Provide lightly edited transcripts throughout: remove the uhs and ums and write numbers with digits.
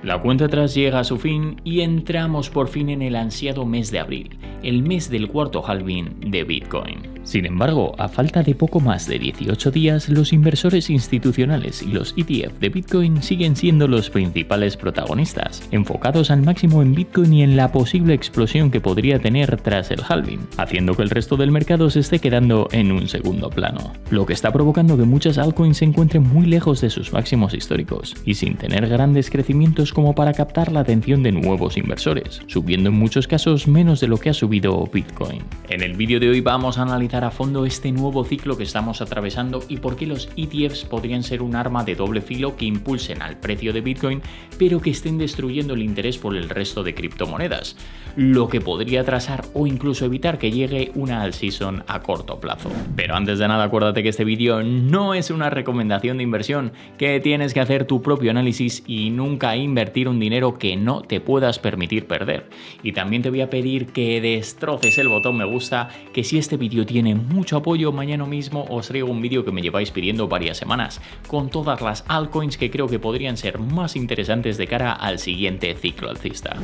La cuenta atrás llega a su fin y entramos por fin en el ansiado mes de abril, el mes del cuarto halving de Bitcoin. Sin embargo, a falta de poco más de 18 días, los inversores institucionales y los ETF de Bitcoin siguen siendo los principales protagonistas, enfocados al máximo en Bitcoin y en la posible explosión que podría tener tras el halving, haciendo que el resto del mercado se esté quedando en un segundo plano, lo que está provocando que muchas altcoins se encuentren muy lejos de sus máximos históricos y sin tener grandes crecimientos como para captar la atención de nuevos inversores, subiendo en muchos casos menos de lo que ha subido Bitcoin. En el vídeo de hoy vamos a analizar a fondo este nuevo ciclo que estamos atravesando y por qué los ETFs podrían ser un arma de doble filo que impulsen al precio de Bitcoin, pero que estén destruyendo el interés por el resto de criptomonedas, lo que podría atrasar o incluso evitar que llegue una alt season a corto plazo. Pero antes de nada, acuérdate que este vídeo no es una recomendación de inversión, que tienes que hacer tu propio análisis y nunca invertir un dinero que no te puedas permitir perder. Y también te voy a pedir que destroces el botón me gusta, que si este vídeo tiene mucho apoyo, mañana mismo os traigo un vídeo que me lleváis pidiendo varias semanas, con todas las altcoins que creo que podrían ser más interesantes de cara al siguiente ciclo alcista.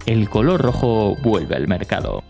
El color rojo vuelve al mercado.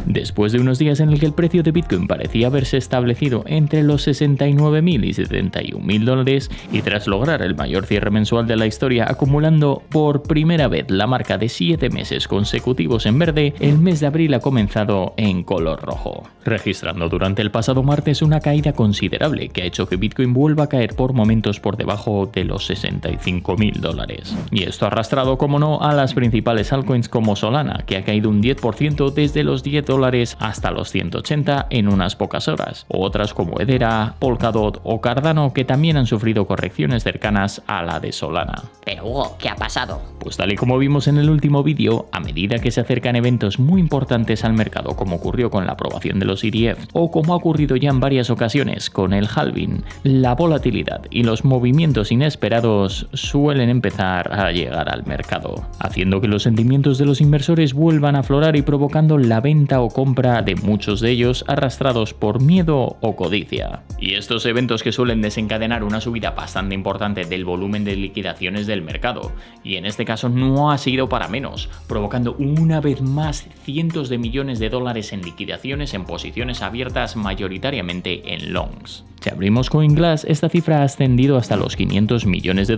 Después de unos días en el que el precio de Bitcoin parecía haberse establecido entre los $69.000 y $71.000 y tras lograr el mayor cierre mensual de la historia acumulando por primera vez la marca de 7 meses consecutivos en verde, el mes de abril ha comenzado en color rojo, registrando durante el pasado martes una caída considerable que ha hecho que Bitcoin vuelva a caer por momentos por debajo de los $65.000. Y esto ha arrastrado, como no, a las principales altcoins como Solana, que ha caído un 10% desde los $10 hasta los 180 en unas pocas horas. Otras como Hedera, Polkadot o Cardano que también han sufrido correcciones cercanas a la de Solana. Pero Hugo, ¿qué ha pasado? Pues tal y como vimos en el último vídeo, a medida que se acercan eventos muy importantes al mercado como ocurrió con la aprobación de los ETF o como ha ocurrido ya en varias ocasiones con el halving, la volatilidad y los movimientos inesperados suelen empezar a llegar al mercado, haciendo que los sentimientos de los inversores vuelvan a aflorar y provocando la venta o compra de muchos de ellos arrastrados por miedo o codicia. Y estos eventos que suelen desencadenar una subida bastante importante del volumen de liquidaciones del mercado, y en este caso no ha sido para menos, provocando una vez más cientos de millones de dólares en liquidaciones en posiciones abiertas mayoritariamente en longs. Si abrimos CoinGlass, esta cifra ha ascendido hasta los $500 millones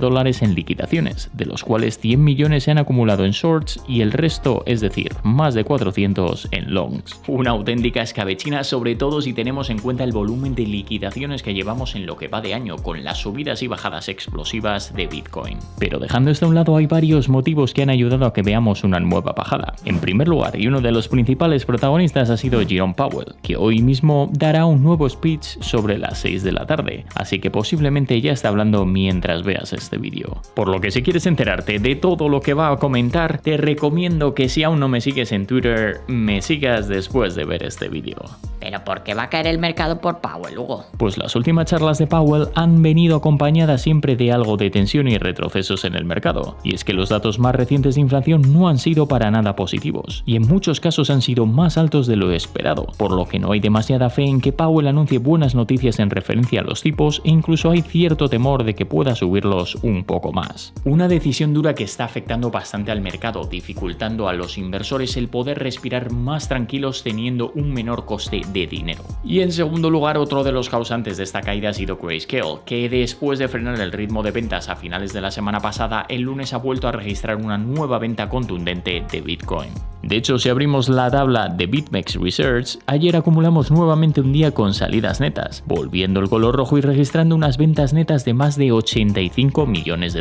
en liquidaciones, de los cuales 100 millones se han acumulado en shorts y el resto, es decir, más de 400 en longs. Una auténtica escabechina, sobre todo si tenemos en cuenta el volumen de liquidaciones que llevamos en lo que va de año, con las subidas y bajadas explosivas de Bitcoin. Pero dejando esto a un lado, hay varios motivos que han ayudado a que veamos una nueva bajada. En primer lugar, y uno de los principales protagonistas ha sido Jerome Powell, que hoy mismo dará un nuevo speech sobre las 6 de la tarde, así que posiblemente ya está hablando mientras veas este vídeo. Por lo que si quieres enterarte de todo lo que va a comentar, te recomiendo que si aún no me sigues en Twitter, me sigas después de ver este vídeo. ¿Pero por qué va a caer el mercado por Powell, Hugo? Pues las últimas charlas de Powell han venido acompañadas siempre de algo de tensión y retrocesos en el mercado, y es que los datos más recientes de inflación no han sido para nada positivos, y en muchos casos han sido más altos de lo esperado, por lo que no hay demasiada fe en que Powell anuncie buenas noticias en referencia a los tipos e incluso hay cierto temor de que pueda subirlos un poco más. Una decisión dura que está afectando bastante al mercado, dificultando a los inversores el poder respirar más tranquilos teniendo un menor coste de dinero. Y en segundo lugar, otro de los causantes de esta caída ha sido Grayscale, que después de frenar el ritmo de ventas a finales de la semana pasada, el lunes ha vuelto a registrar una nueva venta contundente de Bitcoin. De hecho, si abrimos la tabla de BitMEX Research, ayer acumulamos nuevamente un día con salidas netas, volviendo el color rojo y registrando unas ventas netas de más de $85 millones,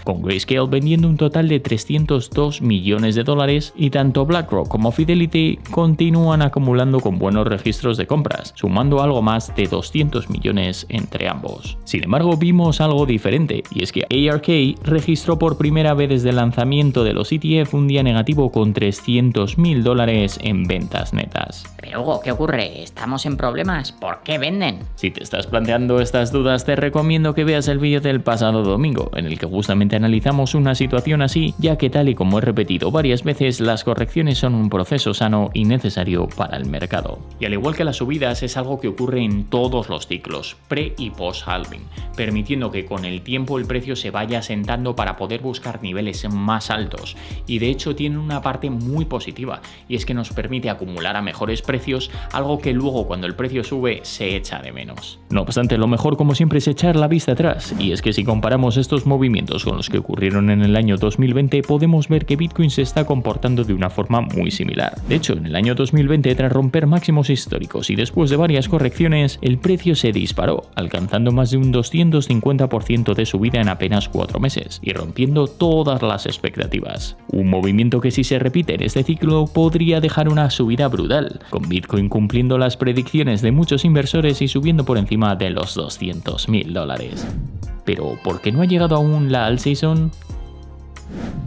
con Grayscale vendiendo un total de $302 millones y tanto BlackRock como Fidelity continúan acumulando con buenos registros de compras, sumando algo más de 200 millones entre ambos. Sin embargo, vimos algo diferente, y es que ARK registró por primera vez desde el lanzamiento de los ETF un día negativo con $300.000 en ventas netas. Pero Hugo, ¿qué ocurre? ¿Estamos en problemas? ¿Por qué venden? Si te te estás planteando estas dudas, te recomiendo que veas el vídeo del pasado domingo, en el que justamente analizamos una situación así, ya que tal y como he repetido varias veces, las correcciones son un proceso sano y necesario para el mercado. Y al igual que las subidas, es algo que ocurre en todos los ciclos, pre y post halving, permitiendo que con el tiempo el precio se vaya asentando para poder buscar niveles más altos. Y de hecho tiene una parte muy positiva, y es que nos permite acumular a mejores precios, algo que luego cuando el precio sube se echa de menos. No obstante, lo mejor como siempre es echar la vista atrás, y es que si comparamos estos movimientos con los que ocurrieron en el año 2020, podemos ver que Bitcoin se está comportando de una forma muy similar. De hecho, en el año 2020, tras romper máximos históricos y después de varias correcciones, el precio se disparó, alcanzando más de un 250% de subida en apenas 4 meses, y rompiendo todas las expectativas. Un movimiento que si se repite en este ciclo podría dejar una subida brutal, con Bitcoin cumpliendo las predicciones de muchos inversores y subiendo por encima de los $200.000. Pero, ¿por qué no ha llegado aún la alt season?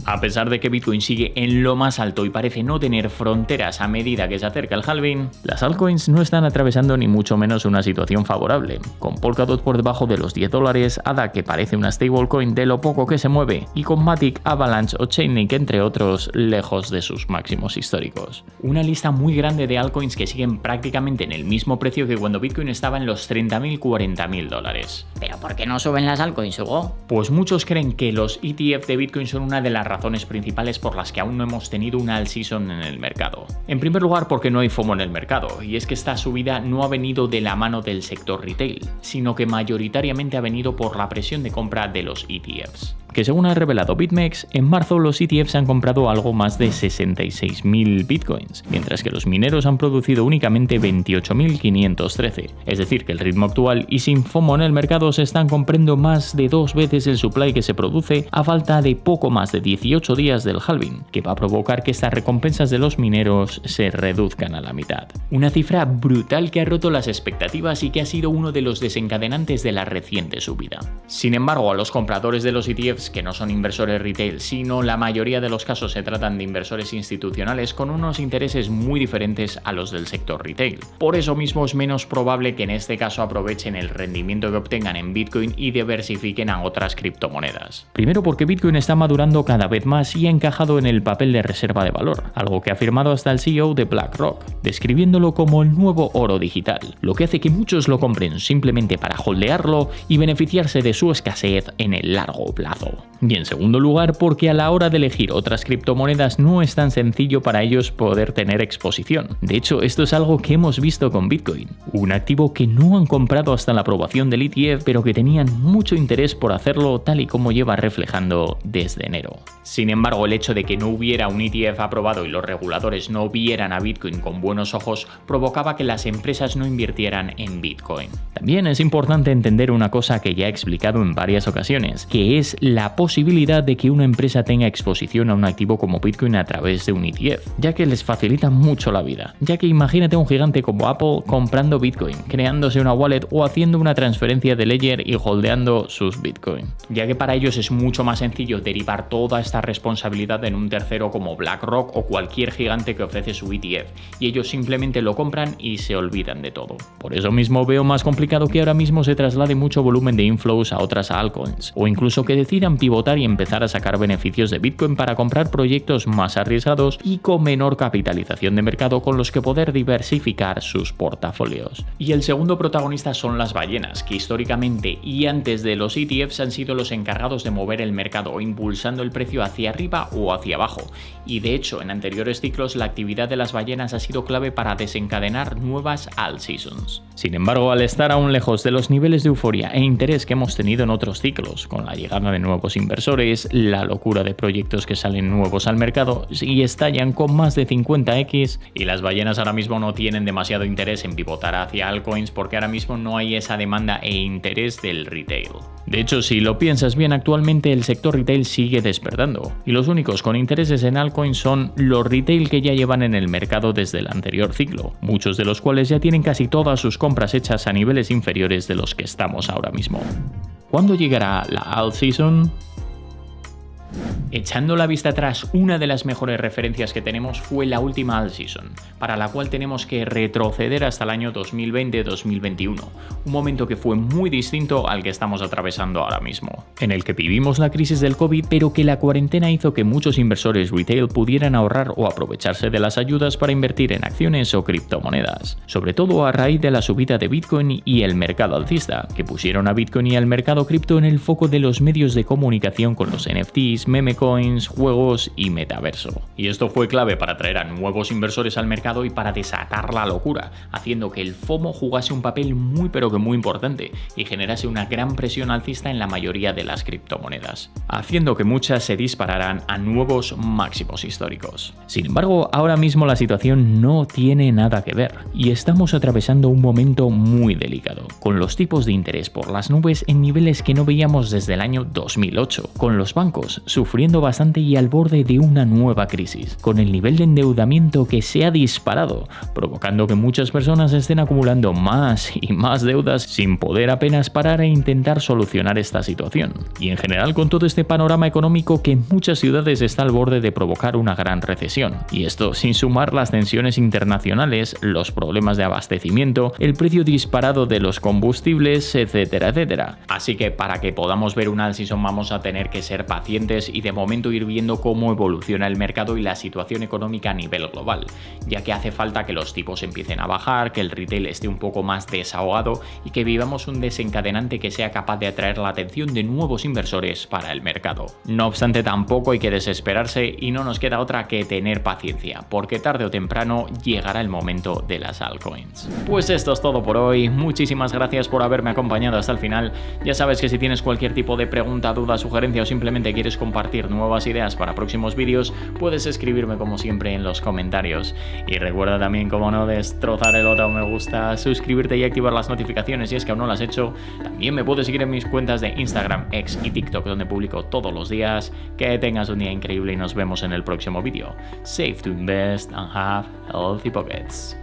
A pesar de que Bitcoin sigue en lo más alto y parece no tener fronteras a medida que se acerca el halving, las altcoins no están atravesando ni mucho menos una situación favorable, con Polkadot por debajo de los $10, ADA que parece una stablecoin de lo poco que se mueve, y con Matic, Avalanche o Chainlink entre otros lejos de sus máximos históricos. Una lista muy grande de altcoins que siguen prácticamente en el mismo precio que cuando Bitcoin estaba en los $30.000, $40.000. ¿Pero por qué no suben las altcoins, Hugo? Pues muchos creen que los ETF de Bitcoin son una de las razones principales por las que aún no hemos tenido una alt season en el mercado. En primer lugar, porque no hay FOMO en el mercado, y es que esta subida no ha venido de la mano del sector retail, sino que mayoritariamente ha venido por la presión de compra de los ETFs. Que según ha revelado BitMEX, en marzo los ETFs han comprado algo más de 66.000 bitcoins, mientras que los mineros han producido únicamente 28.513. Es decir, que el ritmo actual y sin FOMO en el mercado se están comprando más de 2 veces el supply que se produce a falta de poco más de 18 días del halving, que va a provocar que estas recompensas de los mineros se reduzcan a la mitad. Una cifra brutal que ha roto las expectativas y que ha sido uno de los desencadenantes de la reciente subida. Sin embargo, a los compradores de los ETFs que no son inversores retail, sino la mayoría de los casos se tratan de inversores institucionales con unos intereses muy diferentes a los del sector retail. Por eso mismo es menos probable que en este caso aprovechen el rendimiento que obtengan en Bitcoin y diversifiquen a otras criptomonedas. Primero porque Bitcoin está madurando cada vez más y ha encajado en el papel de reserva de valor, algo que ha afirmado hasta el CEO de BlackRock, describiéndolo como el nuevo oro digital, lo que hace que muchos lo compren simplemente para holdearlo y beneficiarse de su escasez en el largo plazo. Y en segundo lugar, porque a la hora de elegir otras criptomonedas no es tan sencillo para ellos poder tener exposición. De hecho, esto es algo que hemos visto con Bitcoin, un activo que no han comprado hasta la aprobación del ETF, pero que tenían mucho interés por hacerlo tal y como lleva reflejando desde enero. Sin embargo, el hecho de que no hubiera un ETF aprobado y los reguladores no vieran a Bitcoin con buenos ojos provocaba que las empresas no invirtieran en Bitcoin. También es importante entender una cosa que ya he explicado en varias ocasiones, que es la posibilidad de que una empresa tenga exposición a un activo como Bitcoin a través de un ETF, ya que les facilita mucho la vida. Ya que imagínate un gigante como Apple comprando Bitcoin, creándose una wallet o haciendo una transferencia de Ledger y holdeando sus Bitcoin. Ya que para ellos es mucho más sencillo derivar toda esta responsabilidad en un tercero como BlackRock o cualquier gigante que ofrece su ETF, y ellos simplemente lo compran y se olvidan de todo. Por eso mismo veo más complicado que ahora mismo se traslade mucho volumen de inflows a otras altcoins, o incluso que decidan pivotar y empezar a sacar beneficios de Bitcoin para comprar proyectos más arriesgados y con menor capitalización de mercado con los que poder diversificar sus portafolios. Y el segundo protagonista son las ballenas, que históricamente y antes de los ETFs han sido los encargados de mover el mercado, impulsando el precio hacia arriba o hacia abajo. Y de hecho, en anteriores ciclos la actividad de las ballenas ha sido clave para desencadenar nuevas alt seasons. Sin embargo, al estar aún lejos de los niveles de euforia e interés que hemos tenido en otros ciclos, con la llegada de nuevos inversores, la locura de proyectos que salen nuevos al mercado y estallan con más de 50x, y las ballenas ahora mismo no tienen demasiado interés en pivotar hacia altcoins porque ahora mismo no hay esa demanda e interés del retail. De hecho, si lo piensas bien, actualmente el sector retail sigue despertando, y los únicos con intereses en altcoins son los retail que ya llevan en el mercado desde el anterior ciclo, muchos de los cuales ya tienen casi todas sus compras hechas a niveles inferiores de los que estamos ahora mismo. ¿Cuándo llegará la alt season? Echando la vista atrás, una de las mejores referencias que tenemos fue la última alt season, para la cual tenemos que retroceder hasta el año 2020-2021, un momento que fue muy distinto al que estamos atravesando ahora mismo, en el que vivimos la crisis del COVID, pero que la cuarentena hizo que muchos inversores retail pudieran ahorrar o aprovecharse de las ayudas para invertir en acciones o criptomonedas, sobre todo a raíz de la subida de Bitcoin y el mercado alcista, que pusieron a Bitcoin y al mercado cripto en el foco de los medios de comunicación con los NFTs, meme coins, juegos y metaverso. Y esto fue clave para atraer a nuevos inversores al mercado y para desatar la locura, haciendo que el FOMO jugase un papel muy pero que muy importante y generase una gran presión alcista en la mayoría de las criptomonedas, haciendo que muchas se dispararan a nuevos máximos históricos. Sin embargo, ahora mismo la situación no tiene nada que ver y estamos atravesando un momento muy delicado, con los tipos de interés por las nubes en niveles que no veíamos desde el año 2008, con los bancos sufriendo bastante y al borde de una nueva crisis, con el nivel de endeudamiento que se ha disparado, provocando que muchas personas estén acumulando más y más deudas sin poder apenas parar e intentar solucionar esta situación. Y en general con todo este panorama económico que en muchas ciudades está al borde de provocar una gran recesión. Y esto sin sumar las tensiones internacionales, los problemas de abastecimiento, el precio disparado de los combustibles, etcétera, etcétera. Así que para que podamos ver una alt season vamos a tener que ser pacientes y de momento ir viendo cómo evoluciona el mercado y la situación económica a nivel global, ya que hace falta que los tipos empiecen a bajar, que el retail esté un poco más desahogado y que vivamos un desencadenante que sea capaz de atraer la atención de nuevos inversores para el mercado. No obstante, tampoco hay que desesperarse y no nos queda otra que tener paciencia, porque tarde o temprano llegará el momento de las altcoins. Pues esto es todo por hoy, muchísimas gracias por haberme acompañado hasta el final. Ya sabes que si tienes cualquier tipo de pregunta, duda, sugerencia o simplemente quieres compartir nuevas ideas para próximos vídeos, puedes escribirme como siempre en los comentarios. Y recuerda también, como no, destrozar el botón me gusta, suscribirte y activar las notificaciones si es que aún no lo has hecho. También me puedes seguir en mis cuentas de Instagram, X y TikTok, donde publico todos los días. Que tengas un día increíble y nos vemos en el próximo vídeo. Save to invest and have healthy pockets.